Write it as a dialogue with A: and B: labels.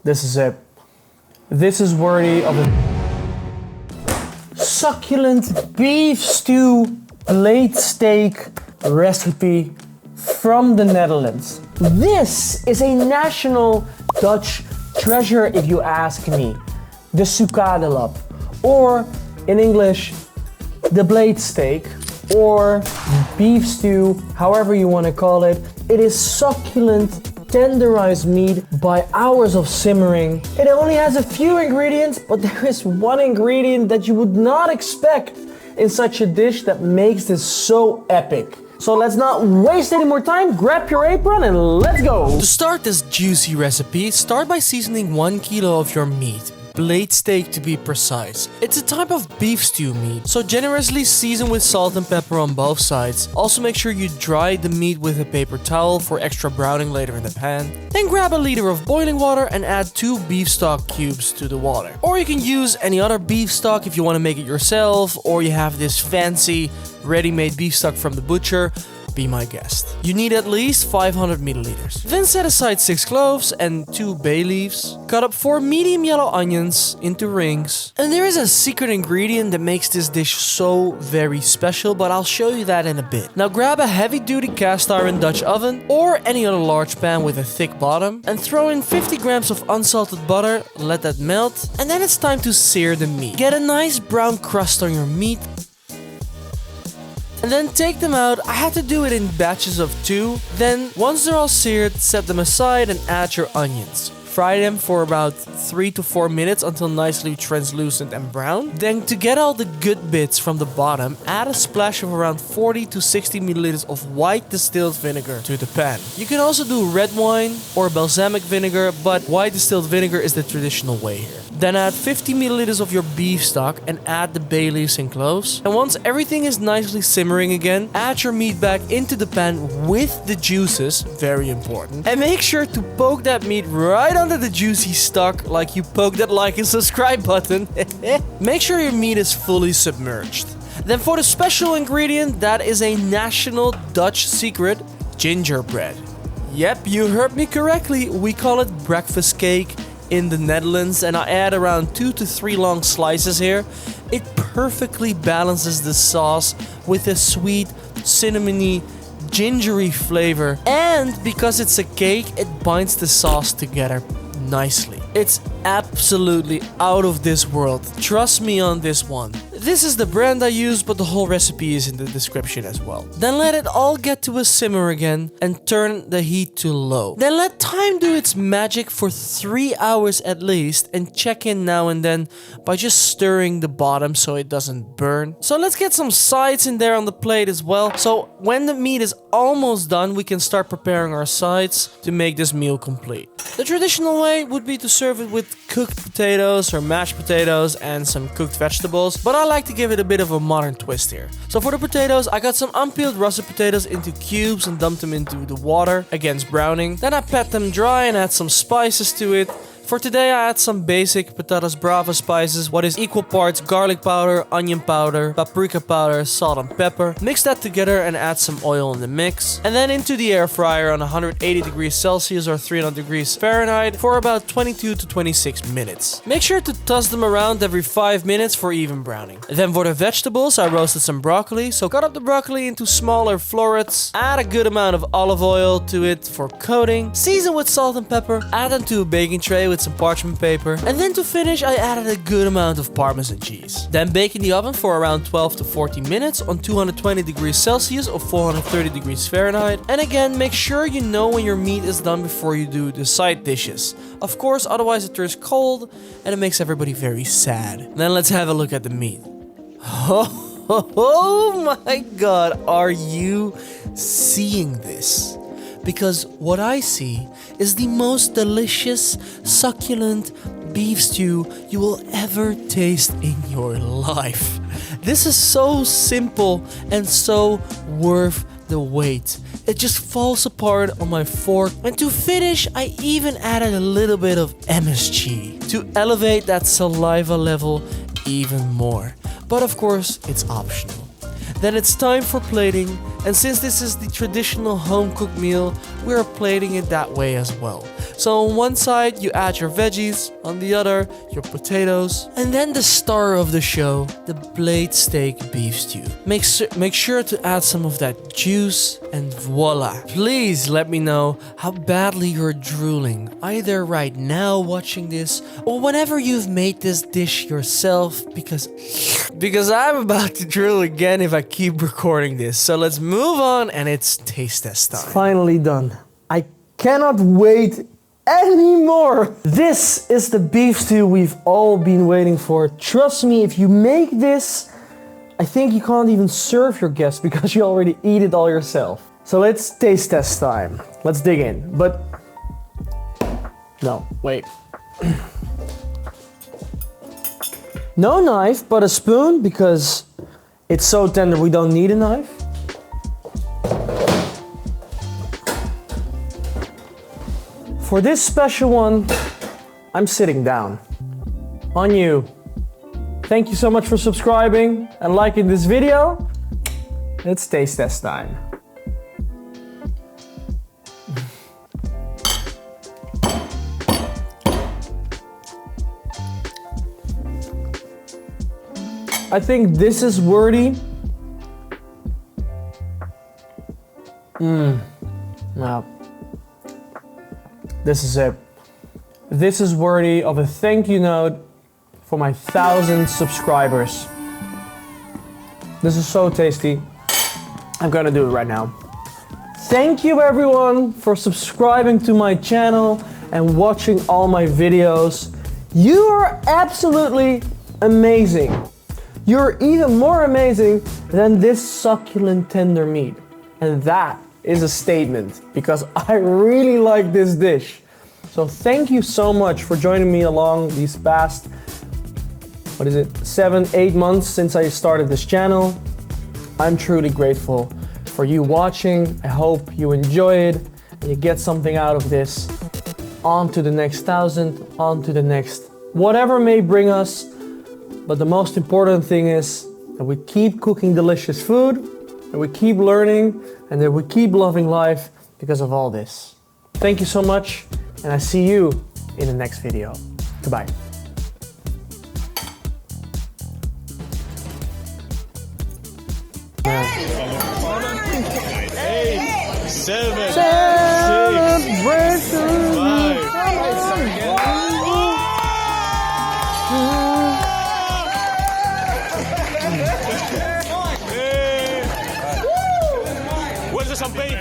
A: This is it. This is worthy of a succulent beef stew blade steak recipe from the Netherlands. This is a national Dutch treasure if you ask me. The sukadelap, or in English, the blade steak, or beef stew, however you want to call it. It is succulent, tenderized meat by hours of simmering. It only has a few ingredients, but there is one ingredient that you would not expect in such a dish that makes this so epic. So let's not waste any more time, grab your apron and let's go!
B: To start this juicy recipe, start by seasoning 1 kilo of your meat. Blade steak to be precise. It's a type of beef stew meat, so generously season with salt and pepper on both sides. Also make sure you dry the meat with a paper towel for extra browning later in the pan. Then grab a liter of boiling water and add 2 beef stock cubes to the water. Or you can use any other beef stock if you want to make it yourself, or you have this fancy ready-made beef stock from the butcher. Be my guest. You need at least 500 milliliters. Then set aside 6 cloves and 2 bay leaves. Cut up 4 medium yellow onions into rings. And there is a secret ingredient that makes this dish so very special, but I'll show you that in a bit. Now grab a heavy-duty cast iron Dutch oven or any other large pan with a thick bottom and throw in 50 grams of unsalted butter, let that melt, and then it's time to sear the meat. Get a nice brown crust on your meat. And then take them out. I had to do it in batches of 2. Then, once they're all seared, set them aside and add your onions. Fry them for about 3 to 4 minutes until nicely translucent and brown. Then, to get all the good bits from the bottom, add a splash of around 40 to 60 milliliters of white distilled vinegar to the pan. You can also do red wine or balsamic vinegar, but white distilled vinegar is the traditional way here. Then add 50 milliliters of your beef stock and add the bay leaves and cloves. And once everything is nicely simmering again, add your meat back into the pan with the juices, very important. And make sure to poke that meat right under the juicy stock like you poke that like and subscribe button. Make sure your meat is fully submerged. Then for the special ingredient, that is a national Dutch secret, gingerbread. Yep, you heard me correctly, we call it breakfast cake in the Netherlands, and I add around 2 to 3 long slices here. It perfectly balances the sauce with a sweet, cinnamony, gingery flavor, and because it's a cake, it binds the sauce together nicely. It's absolutely out of this world. Trust me on this one. This is the brand I use, but the whole recipe is in the description as well. Then let it all get to a simmer again and turn the heat to low. Then let time do its magic for 3 hours at least and check in now and then by just stirring the bottom so it doesn't burn. So let's get some sides in there on the plate as well. So when the meat is almost done, we can start preparing our sides to make this meal complete. The traditional way would be to serve it with cooked potatoes or mashed potatoes and some cooked vegetables, but I like to give it a bit of a modern twist here. So for the potatoes, I got some unpeeled russet potatoes into cubes and dumped them into the water against browning. Then I pat them dry and add some spices to it. For today I add some basic patatas brava spices, what is equal parts garlic powder, onion powder, paprika powder, salt and pepper. Mix that together and add some oil in the mix. And then into the air fryer on 180 degrees Celsius or 300 degrees Fahrenheit for about 22 to 26 minutes. Make sure to toss them around every 5 minutes for even browning. Then for the vegetables, I roasted some broccoli, so cut up the broccoli into smaller florets, add a good amount of olive oil to it for coating, season with salt and pepper, add them to a baking tray with some parchment paper, and then to finish I added a good amount of Parmesan cheese. Then bake in the oven for around 12 to 14 minutes on 220 degrees Celsius or 430 degrees Fahrenheit. And again, make sure you know when your meat is done before you do the side dishes. Of course, otherwise it turns cold and it makes everybody very sad. Then let's have a look at the meat. Oh my god, are you seeing this? Because what I see is the most delicious, succulent beef stew you will ever taste in your life. This is so simple and so worth the wait. It just falls apart on my fork. And to finish, I even added a little bit of MSG to elevate that saliva level even more. But of course, it's optional. Then it's time for plating, and since this is the traditional home-cooked meal, we are plating it that way as well. So on one side you add your veggies, on the other your potatoes, and then the star of the show, the blade steak beef stew. Make sure to add some of that juice and voila. Please let me know how badly you're drooling, either right now watching this or whenever you've made this dish yourself, because I'm about to drool again if I keep recording this. So let's move on, and it's taste test time.
A: It's finally done. I cannot wait anymore. This is the beef stew we've all been waiting for. Trust me, if you make this, I think you can't even serve your guests because you already eat it all yourself. So let's taste test time. Let's dig in. But no, wait. No knife, but a spoon because it's so tender we don't need a knife. For this special one, I'm sitting down. On you. Thank you so much for subscribing and liking this video. It's taste test time. I think this is worthy. No. This is it. This is worthy of a thank you note for my 1,000 subscribers. This is so tasty. I'm gonna do it right now. Thank you everyone for subscribing to my channel and watching all my videos. You are absolutely amazing. You're even more amazing than this succulent tender meat. And that is a statement because I really like this dish. So thank you so much for joining me along these past, 7, 8 months since I started this channel. I'm truly grateful for you watching. I hope you enjoy it and you get something out of this. On to the next 1,000, on to the next whatever may bring us. But the most important thing is that we keep cooking delicious food, that we keep learning, and that we keep loving life because of all this. Thank you so much, and I see you in the next video. Goodbye.
C: 8, 7,
A: Celebration.
C: 5. Where's the champagne?